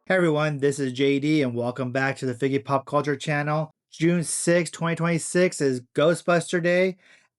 Hey everyone, this is JD and welcome back to the Figgy Pop Culture channel. June 6, 2026 is Ghostbuster Day,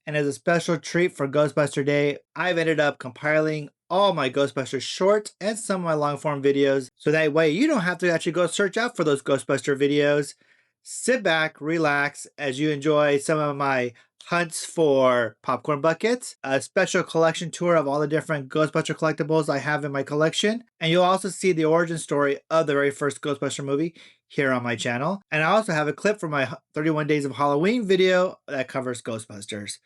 and as a special treat for Ghostbuster Day, I've ended up compiling all my Ghostbuster short and some of my long form videos so that way you don't have to actually go search out for those Ghostbuster videos. Sit back, relax as you enjoy some of my hunts for popcorn buckets, a special collection tour of all the different Ghostbuster collectibles I have in my collection, and you'll also see the origin story of the very first Ghostbuster movie here on my channel. And I also have a clip from my 31 Days of Halloween video that covers Ghostbusters.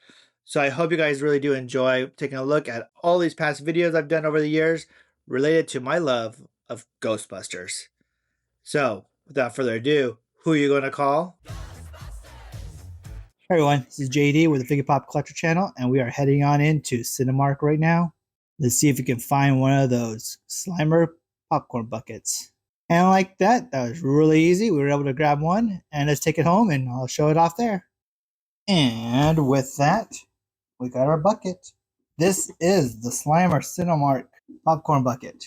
So I hope you guys really do enjoy taking a look at all these past videos I've done over the years related to my love of Ghostbusters. So, without further ado, who are you going to call? Hey everyone, this is JD with the Figgy Pop Collector channel, and we are heading on into Cinemark right now. Let's see if we can find one of those Slimer popcorn buckets. And like that was really easy. We were able to grab one, and let's take it home, and I'll show it off there. And with that, we got our bucket. This is the Slimer Cinemark popcorn bucket.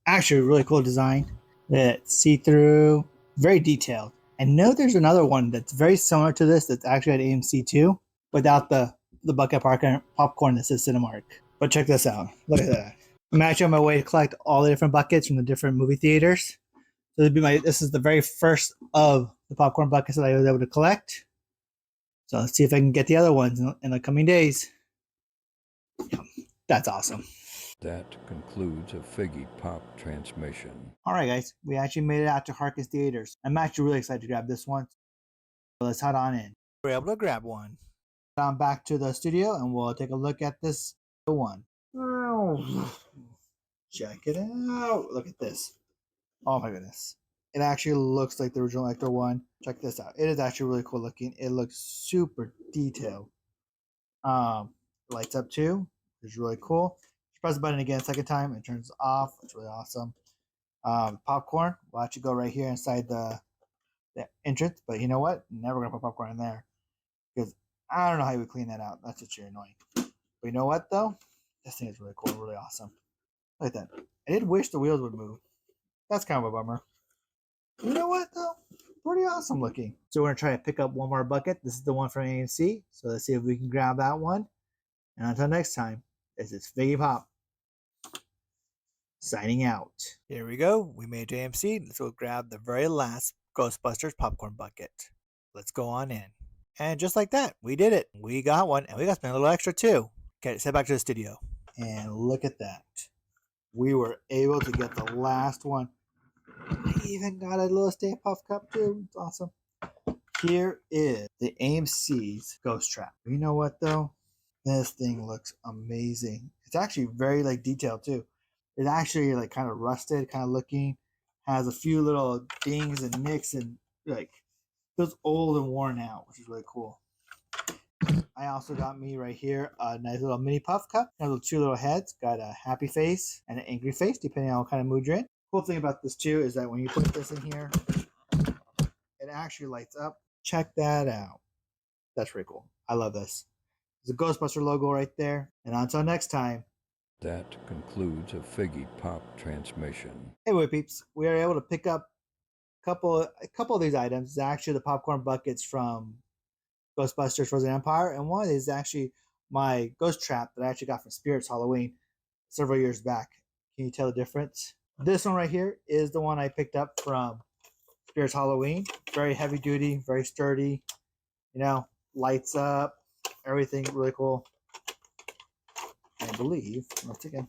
Actually, really cool design. It's see-through, very detailed. I know there's another one that's very similar to this that's actually at AMC too, without the bucket popcorn that says Cinemark. But check this out. Look at that. I'm actually on my way to collect all the different buckets from the different movie theaters. So this is the very first of the popcorn buckets that I was able to collect. So let's see if I can get the other ones in the coming days. Yeah, that's awesome. That concludes a Figgy Pop transmission. Alright guys, we actually made it out to Harkins Theaters. I'm actually really excited to grab this one. So let's head on in. We're able to grab one. I'm back to the studio and we'll take a look at this one. Check it out. Look at this. Oh my goodness. It actually looks like the original Ecto one. Check this out. It is actually really cool looking. It looks super detailed. Lights up too. It's really cool. Press the button again a second time, it turns off. It's really awesome. Popcorn will actually go right here inside the entrance, but you know what? Never gonna put popcorn in there because I don't know how you would clean that out. That's just annoying. But you know what though? This thing is really cool, really awesome. Look at that. I did wish the wheels would move. That's kind of a bummer. You know what though? Pretty awesome looking. So we're gonna try to pick up one more bucket. This is the one from AMC. So let's see if we can grab that one. And until next time, this is Figgy Pop signing out. Here we go. We made AMC. Let's go grab the very last Ghostbusters popcorn bucket. Let's go on in. And just like that, we did it. We got one, and we got to spend a little extra too. Okay, let's head back to the studio. And look at that. We were able to get the last one. I even got a little Stay Puft Cup too. It's awesome. Here is the AMC's Ghosttrap. You know what though? This thing looks amazing. It's actually very detailed too. It's actually kind of rusted, kind of looking. Has a few little dings and nicks and feels old and worn out, which is really cool. I also got me right here a nice little mini puff cup. Has two little heads. Got a happy face and an angry face, depending on what kind of mood you're in. Cool thing about this too is that when you put this in here, it actually lights up. Check that out. That's pretty cool. I love this. There's a Ghostbuster logo right there. And until next time. That concludes a Figgy Pop transmission. Anyway, peeps, we are able to pick up a couple of these items. It's actually the popcorn buckets from Ghostbusters Frozen Empire, and one is actually my Ghosttrap that I actually got from Spirits Halloween several years back. Can you tell the difference? This one right here is the one I picked up from Spirits Halloween. Very heavy duty, very sturdy. You know, lights up, everything really cool. I believe, once again,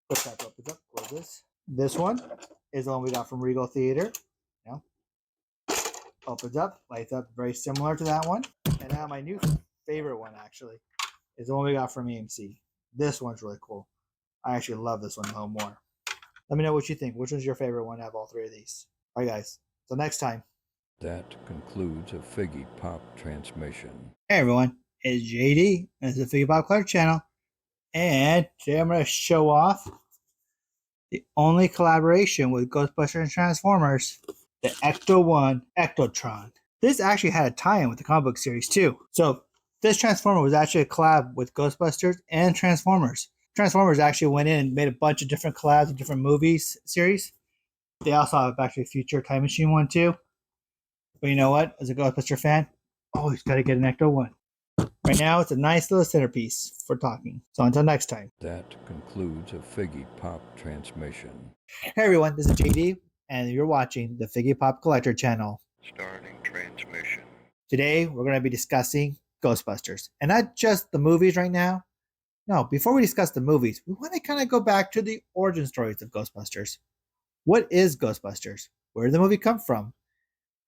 let's tap opens up, close this. This one is the one we got from Regal Theater. You know, opens up, lights up, very similar to that one. And now my new favorite one actually is the one we got from AMC. This one's really cool. I actually love this one a little more. Let me know what you think. Which one's your favorite one out of all three of these? All right, guys. Till next time. That concludes a Figgy Pop transmission. Hey everyone, it's JD. This is the Figgy Pop Collector channel. And today I'm going to show off the only collaboration with Ghostbusters and Transformers, the Ecto 1 Ectotron. This actually had a tie-in with the comic book series too. So this Transformer was actually a collab with Ghostbusters and Transformers. Transformers actually went in and made a bunch of different collabs of different movies series. They also have a Back to the Future Time Machine one too. But you know what? As a Ghostbuster fan, always got to get an Ecto one. Right now, it's a nice little centerpiece for talking. So until next time. That concludes a Figgy Pop transmission. Hey everyone, this is JD, and you're watching the Figgy Pop Collector channel. Starting transmission. Today, we're going to be discussing Ghostbusters. And not just the movies right now. No, before we discuss the movies, we want to kind of go back to the origin stories of Ghostbusters. What is Ghostbusters? Where did the movie come from?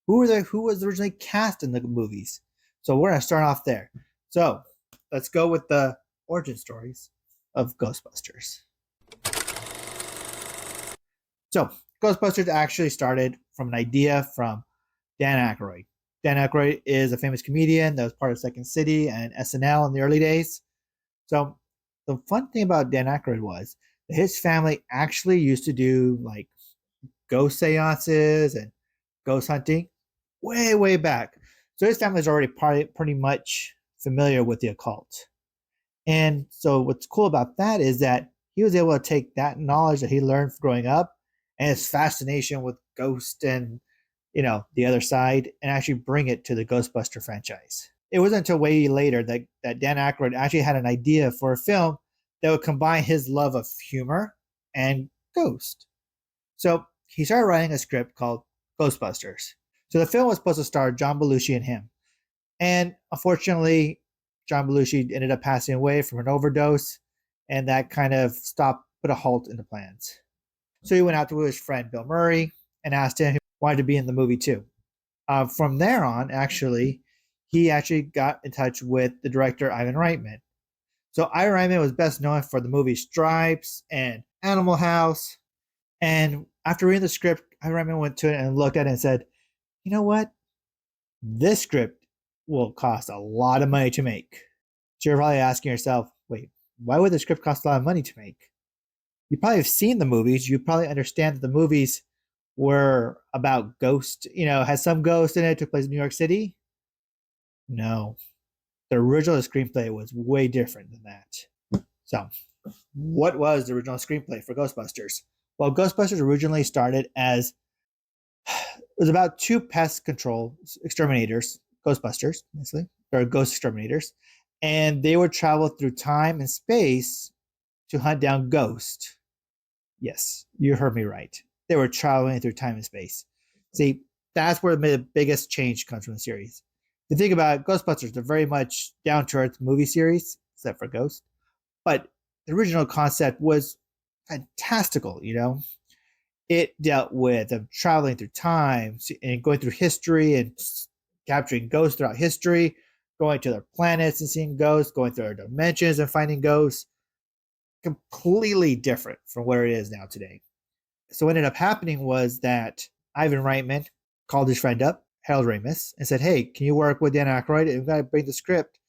Who was originally cast in the movies? So we're going to start off there. So let's go with the origin stories of Ghostbusters. So Ghostbusters actually started from an idea from Dan Aykroyd. Dan Aykroyd is a famous comedian that was part of Second City and SNL in the early days. So the fun thing about Dan Aykroyd was that his family actually used to do like ghost seances and ghost hunting way, way back. So his family is already pretty much familiar with the occult. And so what's cool about that is that he was able to take that knowledge that he learned growing up and his fascination with ghosts and the other side and actually bring it to the Ghostbuster franchise. It wasn't until way later that Dan Aykroyd actually had an idea for a film that would combine his love of humor and ghost. So he started writing a script called Ghostbusters. So the film was supposed to star John Belushi and him. And unfortunately, John Belushi ended up passing away from an overdose, and that kind of put a halt in the plans. So he went out to his friend Bill Murray and asked him if he wanted to be in the movie too. From there on, actually, he actually got in touch with the director Ivan Reitman. So Ivan Reitman was best known for the movie Stripes and Animal House. And after reading the script, Ivan Reitman went to it and looked at it and said, "You know what? This script will cost a lot of money to make." So you're probably asking yourself, wait, why would the script cost a lot of money to make? You probably have seen the movies. You probably understand that the movies were about ghosts, has some ghost in it, took place in New York City. No, the original screenplay was way different than that. So, what was the original screenplay for Ghostbusters? Well, Ghostbusters originally started as it was about two pest control exterminators, Ghostbusters, basically, or ghost exterminators, and they would travel through time and space to hunt down ghosts. Yes, you heard me right. They were traveling through time and space. See, that's where the biggest change comes from the series. If you think about it, Ghostbusters, they're very much down to earth movie series, except for Ghost. But the original concept was fantastical, It dealt with them traveling through time and going through history and capturing ghosts throughout history, going to their planets and seeing ghosts, going through their dimensions and finding ghosts. Completely different from where it is now today. So what ended up happening was that Ivan Reitman called his friend up, Harold Ramis, and said, "Hey, can you work with Dan Aykroyd? We've got to bring the script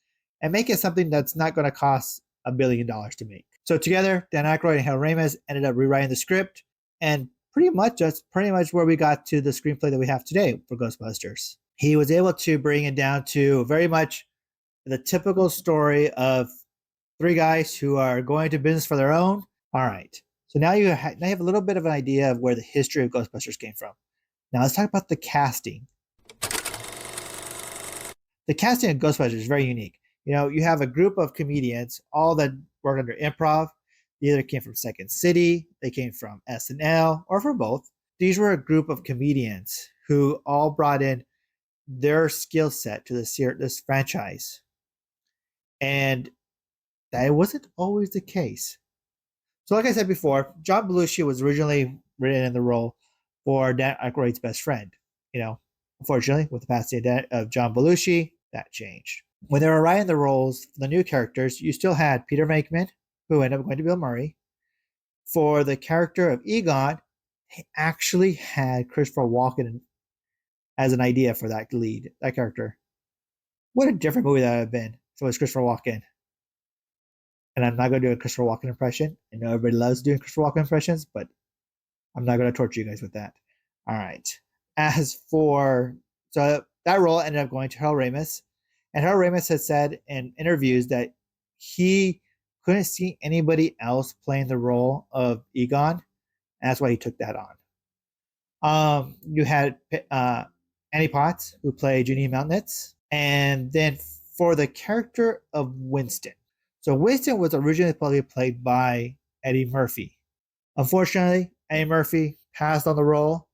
and make it something that's not going to cost $1 billion to make." So together, Dan Aykroyd and Harold Ramis ended up rewriting the script, and that's pretty much where we got to the screenplay that we have today for Ghostbusters. He was able to bring it down to very much the typical story of three guys who are going to business for their own. All right. So now you have a little bit of an idea of where the history of Ghostbusters came from. Now let's talk about the casting. The casting of Ghostbusters is very unique. You have a group of comedians, all that work under improv. They either came from Second City, they came from SNL, or from both. These were a group of comedians who all brought in their skill set to this franchise. And that wasn't always the case. So like I said before, John Belushi was originally written in the role for Dan Aykroyd's best friend. Unfortunately, with the passing of John Belushi, that changed. When they were writing the roles for the new characters, you still had Peter Venkman, who ended up going to Bill Murray. For the character of Egon, they actually had Christopher Walken as an idea for that character. What a different movie that would have been if it was Christopher Walken. And I'm not going to do a Christopher Walken impression. I know everybody loves doing Christopher Walken impressions, but I'm not going to torture you guys with that. All right. So that role ended up going to Harold Ramis. And Harold Ramis has said in interviews that he couldn't see anybody else playing the role of Egon. And that's why he took that on. You had Annie Potts, who played Ginny Mountainitz, and then for the character of Winston. So Winston was originally played by Eddie Murphy. Unfortunately, Eddie Murphy passed on the role,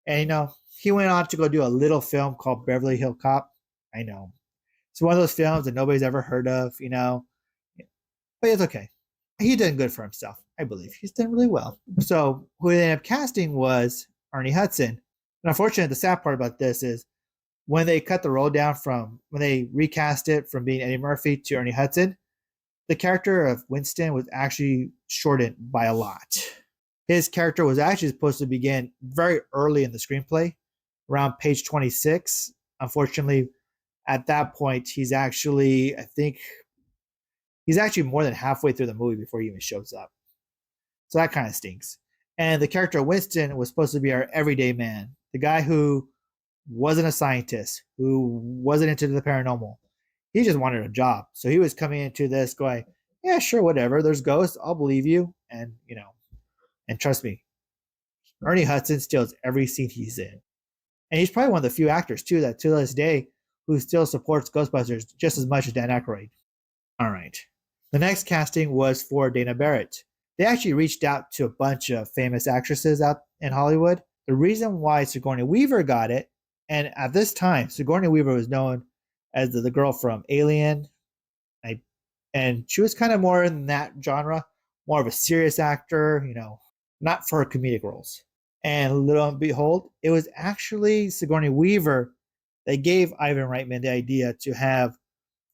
and he went on to go do a little film called Beverly Hill Cop. I know it's one of those films that nobody's ever heard of, but it's okay. He did good for himself, I believe. He's done really well. So who they ended up casting was Ernie Hudson. And unfortunately, the sad part about this is when they cut the role down when they recast it from being Eddie Murphy to Ernie Hudson, the character of Winston was actually shortened by a lot. His character was actually supposed to begin very early in the screenplay, around page 26. Unfortunately, at that point, he's actually more than halfway through the movie before he even shows up. So that kind of stinks. And the character of Winston was supposed to be our everyday man, the guy who wasn't a scientist, who wasn't into the paranormal. He just wanted a job. So he was coming into this going, yeah, sure, whatever. There's ghosts. I'll believe you. And, and trust me, Ernie Hudson steals every scene he's in. And he's probably one of the few actors, too, that to this day who still supports Ghostbusters just as much as Dan Aykroyd. All right. The next casting was for Dana Barrett. They actually reached out to a bunch of famous actresses out in Hollywood. The reason why Sigourney Weaver got it, and at this time, Sigourney Weaver was known as the girl from Alien, and she was kind of more in that genre, more of a serious actor, not for her comedic roles. And little and behold, it was actually Sigourney Weaver that gave Ivan Reitman the idea to have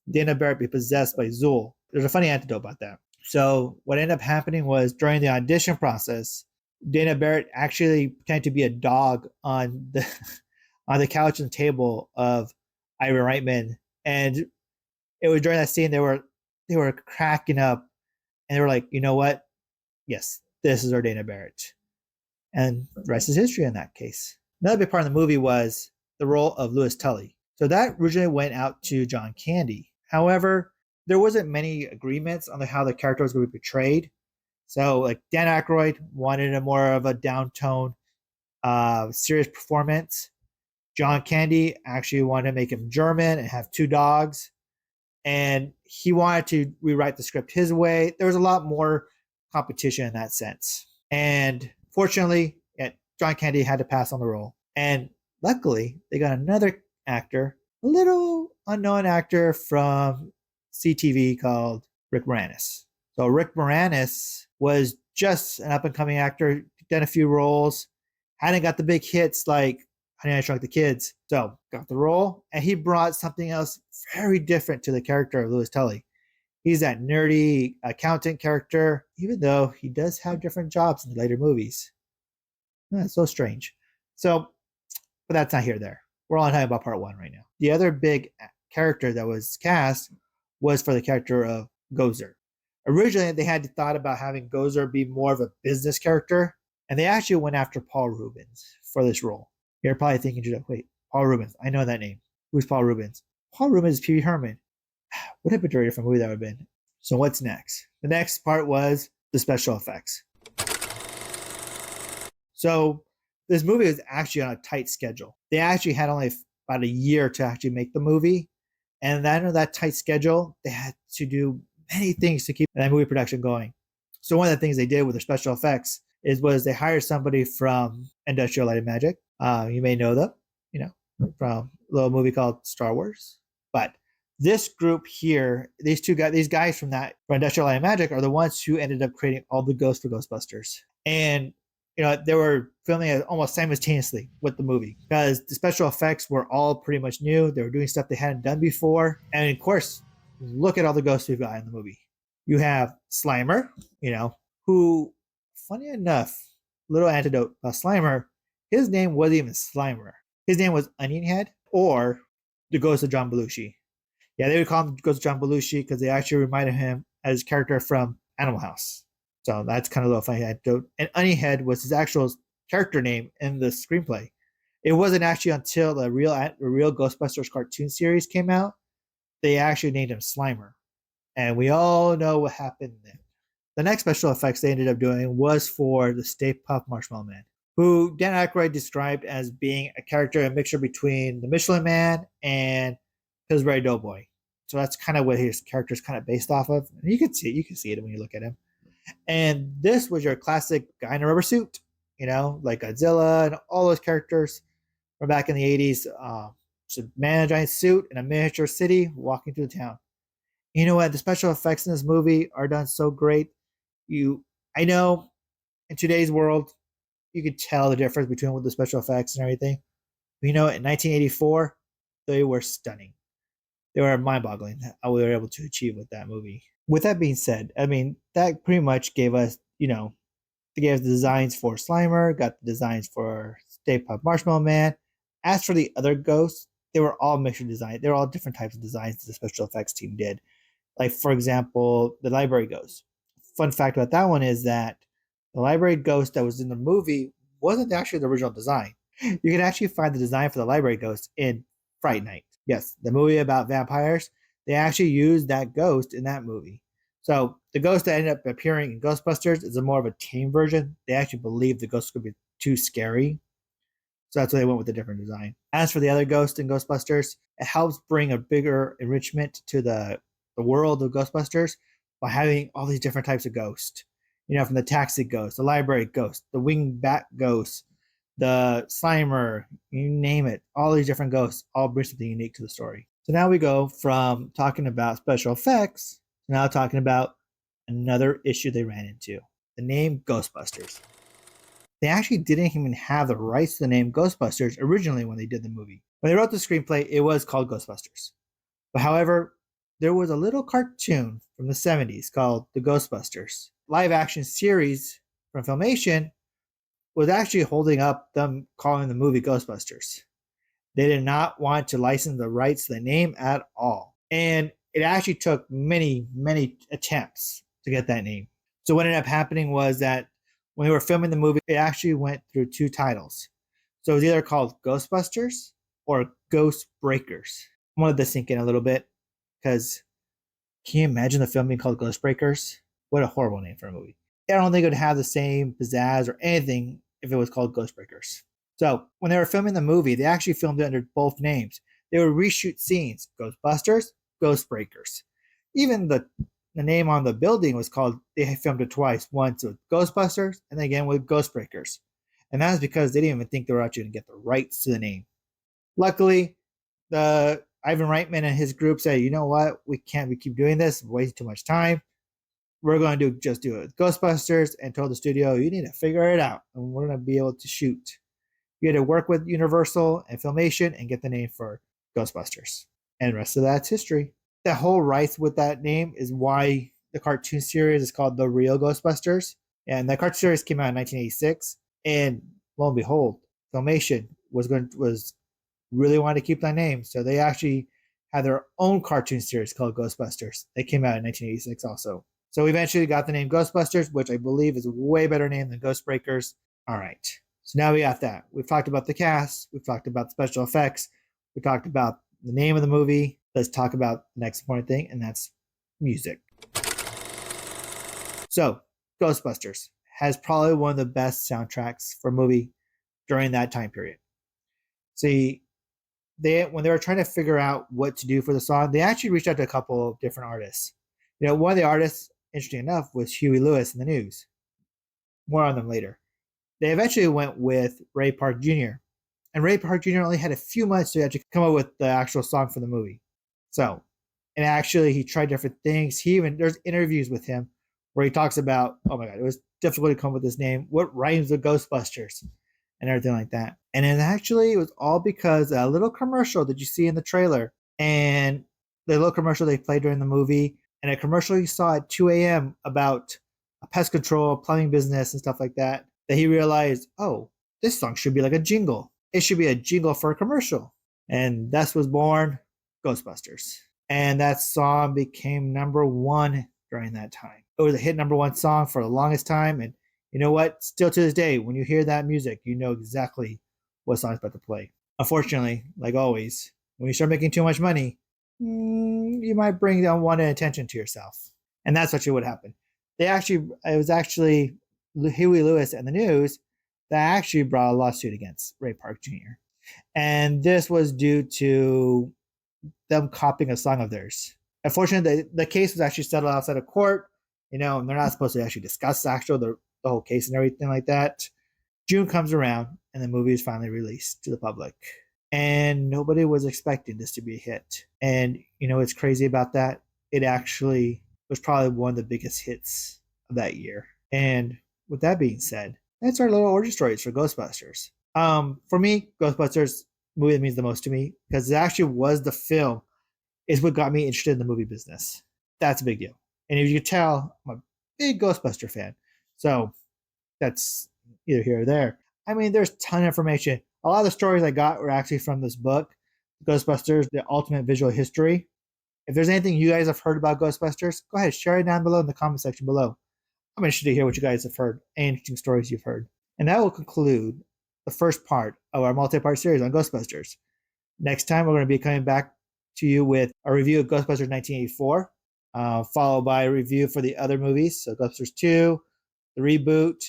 Dana Barrett be possessed by Zool. There's a funny anecdote about that. So what ended up happening was during the audition process, Dana Barrett actually pretended to be a dog on the on the couch and table of Ivan Reitman, and it was during that scene they were cracking up, and they were like, you know what? Yes, this is our Dana Barrett, and the rest is history in that case. Another big part of the movie was the role of Louis Tully. So that originally went out to John Candy. However, there wasn't many agreements on how the character was going to be portrayed. So, like Dan Aykroyd wanted a more of a downtone, serious performance. John Candy actually wanted to make him German and have two dogs, and he wanted to rewrite the script his way. There was a lot more competition in that sense, and fortunately, John Candy had to pass on the role. And luckily, they got another actor, a little unknown actor from CTV called Rick Moranis. So Rick Moranis was just an up-and-coming actor, done a few roles, hadn't got the big hits like Honey, I Shrunk the Kids. So got the role, and he brought something else very different to the character of Louis Tully. He's that nerdy accountant character, even though he does have different jobs in the later movies. That's so strange. So, but that's not here or there. We're only talking about part one right now. The other big character that was cast was for the character of Gozer. Originally, they had thought about having Gozer be more of a business character, and they actually went after Paul Reubens for this role. You're probably thinking, wait, Paul Reubens, I know that name. Who's Paul Reubens? Paul Reubens is Pee Wee Herman. What a very different movie that would have been. So what's next? The next part was the special effects. So this movie was actually on a tight schedule. They actually had only about a year to actually make the movie. And then on that tight schedule, they had to do many things to keep that movie production going. So one of the things they did with their special effects was they hired somebody from Industrial Light and Magic. You may know them, from a little movie called Star Wars. But this group here, these guys from Industrial Light and Magic are the ones who ended up creating all the ghosts for Ghostbusters. And they were filming it almost simultaneously with the movie because the special effects were all pretty much new. They were doing stuff they hadn't done before. And of course, look at all the ghosts we've got in the movie. You have Slimer, who, funny enough, little anecdote about Slimer, his name wasn't even Slimer. His name was Onion Head or the Ghost of John Belushi. Yeah, they would call him Ghost of John Belushi because they actually reminded him as his character from Animal House. So that's kind of a little funny anecdote. And Onion Head was his actual character name in the screenplay. It wasn't actually until the real Ghostbusters cartoon series came out, they actually named him Slimer. And we all know what happened then. The next special effects they ended up doing was for the Stay Puft Marshmallow Man. who Dan Aykroyd described as being a character, a mixture between the Michelin Man and Pillsbury Doughboy. So that's kind of what his character is kind of based off of. And you can see it when you look at him. And this was your classic guy in a rubber suit, like Godzilla and all those characters from back in the 80s. So man in a giant suit in a miniature city walking through the town. You know what? The special effects in this movie are done so great. I know in today's world, you could tell the difference between the special effects and everything. But in 1984, they were stunning. They were mind-boggling how we were able to achieve with that movie. With that being said, I mean, that pretty much gave us, they gave us the designs for Slimer, got the designs for Stay Puft Marshmallow Man. As for the other ghosts, they were all mixture designs. They were all different types of designs that the special effects team did. Like, for example, the library ghost. Fun fact about that one is that the library ghost that was in the movie wasn't actually the original design. You can actually find the design for the library ghost in Fright Night. Yes, the movie about vampires. They actually used that ghost in that movie. So the ghost that ended up appearing in Ghostbusters is a more of a tame version. They actually believed the ghost could be too scary. So that's why they went with a different design. As for the other ghost in Ghostbusters, it helps bring a bigger enrichment to the world of Ghostbusters by having all these different types of ghosts. From the taxi ghost, the library ghost, the wingbat ghost, the Slimer, you name it, all these different ghosts all bring something unique to the story. So now we go from talking about special effects to now talking about another issue they ran into, the name Ghostbusters. They actually didn't even have the rights to the name Ghostbusters originally when they did the movie. When they wrote the screenplay, it was called Ghostbusters. But however, there was a little cartoon from the 70s called The Ghostbusters. Live action series from Filmation was actually holding up them calling the movie Ghostbusters. They did not want to license the rights to the name at all. And it actually took many, many attempts to get that name. So what ended up happening was that when they were filming the movie, it actually went through two titles. So it was either called Ghostbusters or Ghost Breakers. I wanted to sink in a little bit because can you imagine the film being called Ghost Breakers? What a horrible name for a movie. I don't think it would have the same pizzazz or anything if it was called Ghost Breakers. So when they were filming the movie, they actually filmed it under both names. They would reshoot scenes, Ghostbusters, Ghost Breakers. Even the name on the building was called, they filmed it twice, once with Ghostbusters and then again with Ghost Breakers. And that is because they didn't even think they were actually going to get the rights to the name. Luckily, the Ivan Reitman and his group said, you know what, we keep doing this, wasting too much time. We're going to just do it with Ghostbusters, and told the studio, you need to figure it out, and we're going to be able to shoot. You had to work with Universal and Filmation and get the name for Ghostbusters. And the rest of that's history. The whole rights with that name is why the cartoon series is called The Real Ghostbusters. And that cartoon series came out in 1986. And lo and behold, Filmation was really wanted to keep that name. So they actually had their own cartoon series called Ghostbusters. They came out in 1986 also. So we eventually got the name Ghostbusters, which I believe is a way better name than Ghost Breakers. All right. So now we got that. We've talked about the cast. We've talked about special effects. We talked about the name of the movie. Let's talk about the next important thing, and that's music. So Ghostbusters has probably one of the best soundtracks for a movie during that time period. See, when they were trying to figure out what to do for the song, they actually reached out to a couple of different artists. One of the artists, interesting enough, was Huey Lewis in the News. More on them later. They eventually went with Ray Park Jr. And Ray Park Jr. only had a few months to actually come up with the actual song for the movie. So, and actually he tried different things. There's interviews with him where he talks about, oh my God, it was difficult to come up with this name. What rhymes with Ghostbusters? And everything like that. And it was all because a little commercial that you see in the trailer, and the little commercial they played during the movie, and a commercial you saw at 2 a.m. about a pest control, plumbing business, and stuff like that he realized, oh, this song should be like a jingle. It should be a jingle for a commercial. And thus was born Ghostbusters. And that song became number one during that time. It was a hit number one song for the longest time, and you know what? Still to this day, when you hear that music, you know exactly what song's about to play. Unfortunately, like always, when you start making too much money, you might bring unwanted attention to yourself. And that's actually what happened. It was actually Huey Lewis and the News that actually brought a lawsuit against Ray Park Jr. And this was due to them copying a song of theirs. Unfortunately, the case was actually settled outside of court, and they're not supposed to actually discuss the whole case and everything like that. June comes around, and the movie is finally released to the public. And nobody was expecting this to be a hit. And what's crazy about that? It actually was probably one of the biggest hits of that year. And with that being said, that's our little origin stories for Ghostbusters. For me, Ghostbusters movie that means the most to me because it actually was the film is what got me interested in the movie business. That's a big deal. And if you can tell, I'm a big Ghostbuster fan. So that's either here or there. I mean, there's a ton of information. A lot of the stories I got were actually from this book, Ghostbusters, The Ultimate Visual History. If there's anything you guys have heard about Ghostbusters, go ahead, share it down below in the comment section below. I'm interested to hear what you guys have heard, any interesting stories you've heard. And that will conclude the first part of our multi-part series on Ghostbusters. Next time, we're going to be coming back to you with a review of Ghostbusters 1984, followed by a review for the other movies. So Ghostbusters 2, the Reboot,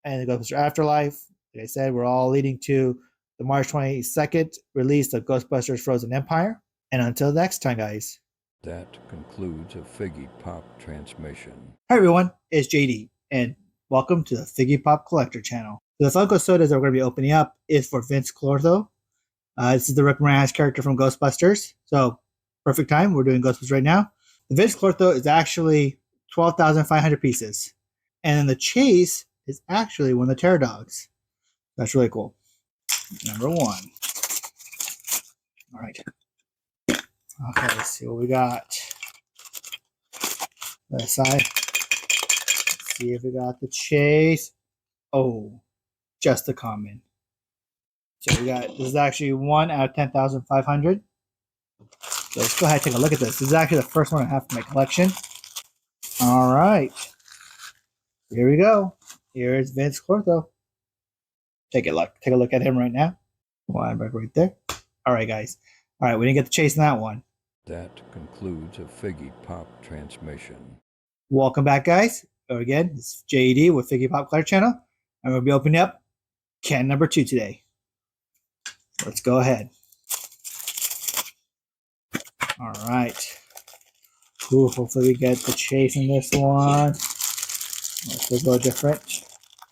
and the Ghostbusters Afterlife. Like I said, we're all leading to the March 22nd release of Ghostbusters Frozen Empire. And until next time, guys. That concludes a Figgy Pop transmission. Hi, everyone. It's JD, and welcome to the Figgy Pop Collector channel. So the Funko sodas that we're going to be opening up is for Vince Clortho. This is the Rick Moranis character from Ghostbusters. So, perfect time. We're doing Ghostbusters right now. The Vince Clortho is actually 12,500 pieces. And then the Chase is actually one of the Terror Dogs. That's really cool. Number one. All right. Okay, let's see what we got. That side. Let's see if we got the Chase. Oh, just the common. So we got, this is actually 1 out of 10,500. So let's go ahead and take a look at this. This is actually the first one I have for my collection. All right. Here we go. Here's Vince Clortho. Take a look at him right now. One right there. All right, guys. All right, we didn't get the Chase in that one. That concludes a Figgy Pop transmission. Welcome back, guys. Again, it's JD with Figgy Pop Collector Channel. And we'll be opening up can number 2 today. Let's go ahead. All right. Ooh, hopefully we get the Chase in this one. This is a little different.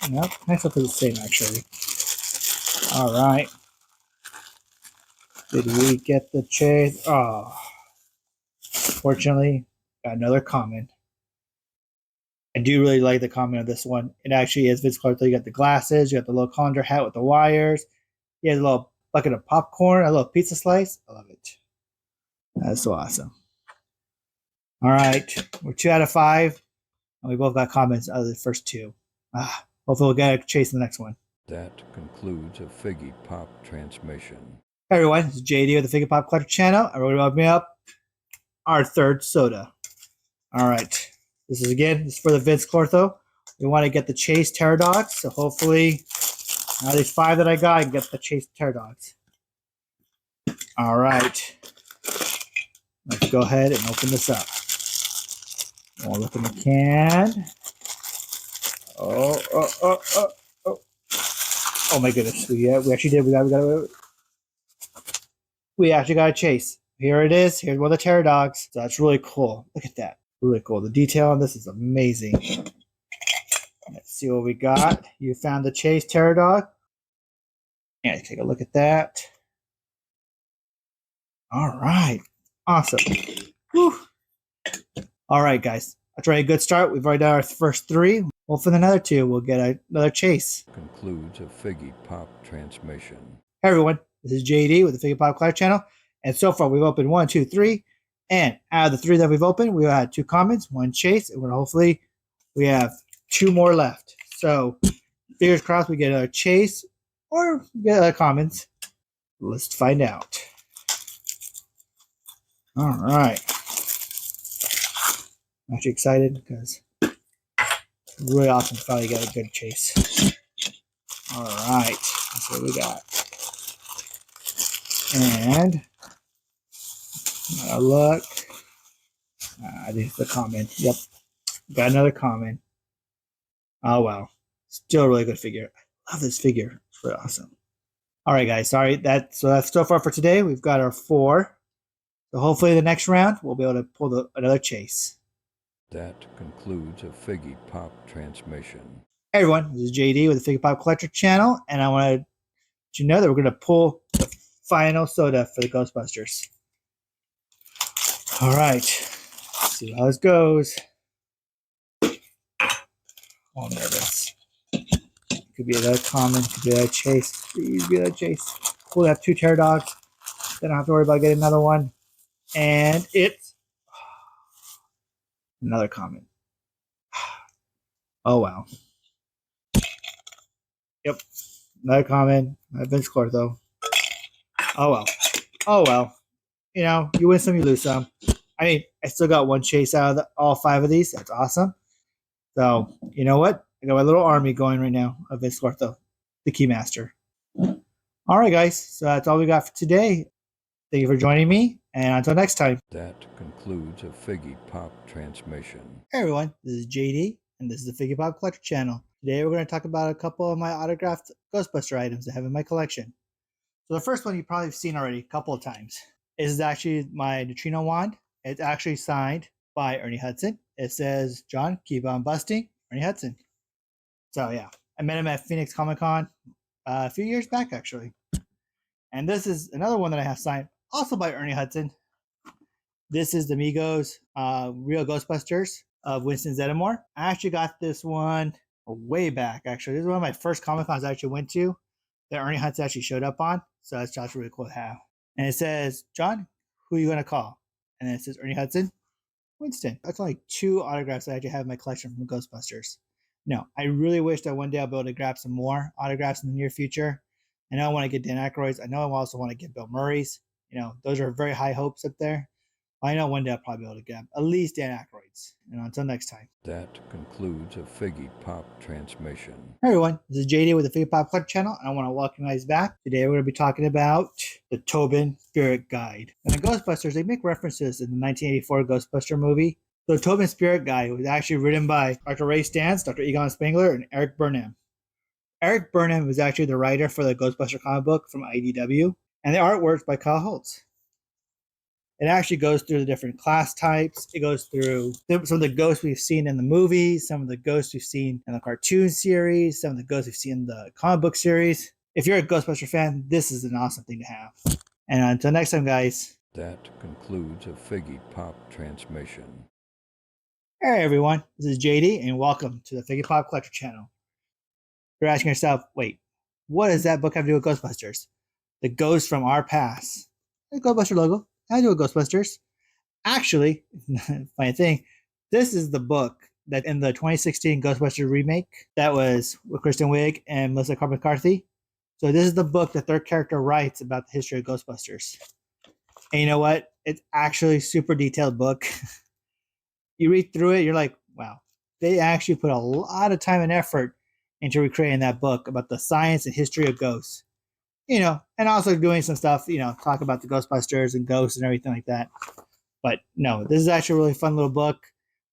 Nope, nice look is the same actually. All right. Did we get the Chase? Oh, fortunately, got another common. I do really like the comment of this one. It actually is Vince Clortho. You got the glasses, you got the little colander hat with the wires. He has a little bucket of popcorn, a little pizza slice. I love it. That's so awesome. All right, we're 2 out of 5, and we both got comments out of the first 2. Hopefully we'll get a Chase in the next one. That concludes a Figgy Pop transmission. Hey everyone, this is JD with the Figgy Pop Collector Channel, and we're going to open up our third soda. All right, this is for the Vince Clortho. We want to get the Chase Terror Dogs, so hopefully out of these 5 that I got, I can get the Chase Terror Dogs. All right, let's go ahead and open this up. We'll look in the can. Oh my goodness. We actually did. We actually got a Chase. Here it is. Here's one of the Terror Dogs. So that's really cool. Look at that. Really cool. The detail on this is amazing. Let's see what we got. You found the Chase Terror Dog. Yeah, take a look at that. All right. Awesome. Whew. All right, guys. That's already a good start. We've already done our first 3. Hopefully, another 2, we'll get another Chase. Concludes a Figgy Pop transmission. Hey, everyone. This is JD with the Figgy Pop Collector Channel. And so far, we've opened 1, 2, 3. And out of the 3 that we've opened, we had 2 comments, 1 Chase, and hopefully we have 2 more left. So, fingers crossed we get another Chase or get other comments. Let's find out. All right. I'm actually excited because it's really awesome to finally get a good Chase. All right. That's what we got. And look. I think it's the comment. Yep. Got another comment. Oh, wow. Still a really good figure. Love this figure. It's really awesome. All right, guys. Sorry, that's so far for today. We've got our 4. So hopefully the next round we'll be able to pull another chase. That concludes a Figgy Pop transmission. Hey everyone, this is JD with the Figgy Pop Collector channel, and I want to let you know that we're going to pull the final soda for the Ghostbusters. All right, let's see how this goes. Oh, I'm nervous. Could be another common, could be another chase. Please be another chase. We'll have 2 terror dogs. Then I don't have to worry about getting another one. And it's another common. Oh wow. Yep, another common. I've been scored though. Oh well. Oh well. You know, you win some, you lose some. I mean, I still got 1 chase out of all 5 of these. That's awesome. So, you know what? I got my little army going right now of Vince Scortho, the Keymaster. All right, guys. So that's all we got for today. Thank you for joining me, and until next time. That concludes a Figgy Pop transmission. Hey, everyone. This is JD, and this is the Figgy Pop Collector channel. Today, we're going to talk about a couple of my autographed Ghostbuster items I have in my collection. So the first one you've probably seen already a couple of times. This is actually my neutrino wand. It's actually signed by Ernie Hudson. It says, "John, keep on busting, Ernie Hudson." So yeah, I met him at Phoenix Comic Con a few years back actually. And this is another one that I have signed, also by Ernie Hudson. This is the Migos Real Ghostbusters of Winston Zeddemore. I actually got this one way back, actually. This is one of my first Comic Cons I actually went to that Ernie Hudson actually showed up on. So that's just really cool to have. And it says, "John, who are you going to call?" And then it says Ernie Hudson, Winston. That's only 2 autographs I actually have in my collection from Ghostbusters. No, I really wish that one day I'll be able to grab some more autographs in the near future. I know I want to get Dan Aykroyd's. I know I also want to get Bill Murray's. You know, those are very high hopes up there. I know one day I'll probably be able to get at least Dan Aykroyd's. And until next time. That concludes a Figgy Pop transmission. Hey everyone, this is JD with the Figgy Pop Collector channel, and I want to welcome you guys back. Today we're going to be talking about the Tobin Spirit Guide. And the Ghostbusters, they make references in the 1984 Ghostbuster movie. The Tobin Spirit Guide was actually written by Dr. Ray Stantz, Dr. Egon Spengler, and Eric Burnham. Eric Burnham was actually the writer for the Ghostbuster comic book from IDW, and the artwork's by Kyle Holtz. It actually goes through the different class types. It goes through some of the ghosts we've seen in the movies, some of the ghosts we've seen in the cartoon series, some of the ghosts we've seen in the comic book series. If you're a Ghostbuster fan, this is an awesome thing to have. And until next time, guys. That concludes a Figgy Pop transmission. Hey everyone, this is JD, and welcome to the Figgy Pop Collector channel. You're asking yourself, wait, what does that book have to do with Ghostbusters? The Ghosts from Our Past. The Ghostbuster logo. I do with Ghostbusters. Actually, funny thing, this is the book that in the 2016 Ghostbuster remake that was with Kristen Wiig and Melissa McCarthy. So this is the book that their character writes about the history of Ghostbusters. And you know what? It's actually a super detailed book. You read through it, you're like, wow, they actually put a lot of time and effort into recreating that book about the science and history of ghosts. You know, and also doing some stuff, you know, talk about the Ghostbusters and ghosts and everything like that. But no, this is actually a really fun little book.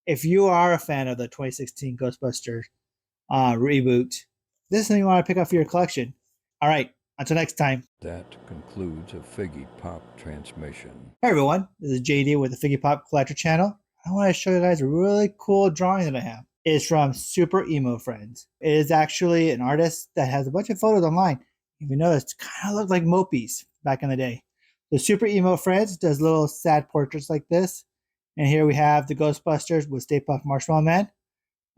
If you are a fan of the 2016 Ghostbusters reboot, this is something you want to pick up for your collection. All right, until next time. That concludes a Figgy Pop transmission. Hey everyone, this is JD with the Figgy Pop Collector channel. I want to show you guys a really cool drawing that I have. It's from SuperEmo Friends. It is actually an artist that has a bunch of photos online. If you notice, it kind of looked like Mopies back in the day. The SuperEmo Friends does little sad portraits like this. And here we have the Ghostbusters with Stay Puft Marshmallow Man.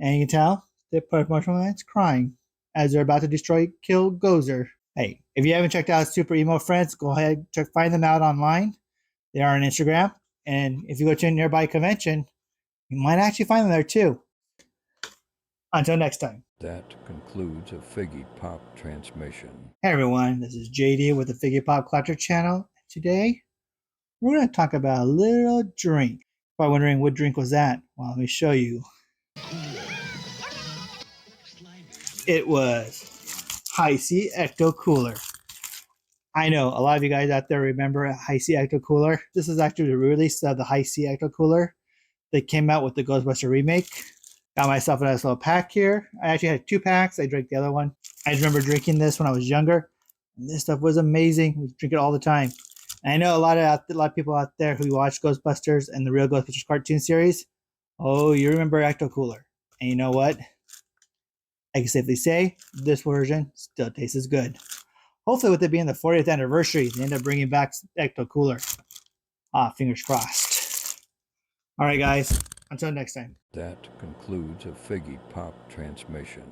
And you can tell Stay Puft Marshmallow Man's crying as they're about to kill Gozer. Hey, if you haven't checked out SuperEmo Friends, go ahead and find them out online. They are on Instagram. And if you go to a nearby convention, you might actually find them there too. Until next time. That concludes a Figgy Pop transmission. Hey everyone, this is JD with the Figgy Pop Collector channel. Today, we're going to talk about a little drink. Probably wondering what drink was that? Well, let me show you. It was High C Ecto Cooler. I know a lot of you guys out there remember High C Ecto Cooler. This is actually the release of the High C Ecto Cooler. They came out with the Ghostbuster remake. Got myself a nice little pack here. I actually had 2 packs. I drank the other one. I just remember drinking this when I was younger, and this stuff was amazing. We drink it all the time. And I know a lot of people out there who watch Ghostbusters and the real Ghostbusters cartoon series. Oh, you remember Ecto Cooler. And you know what? I can safely say this version still tastes as good. Hopefully, with it being the 40th anniversary, they end up bringing back Ecto Cooler. Fingers crossed. All right, guys. Until next time. That concludes a Figgy Pop transmission.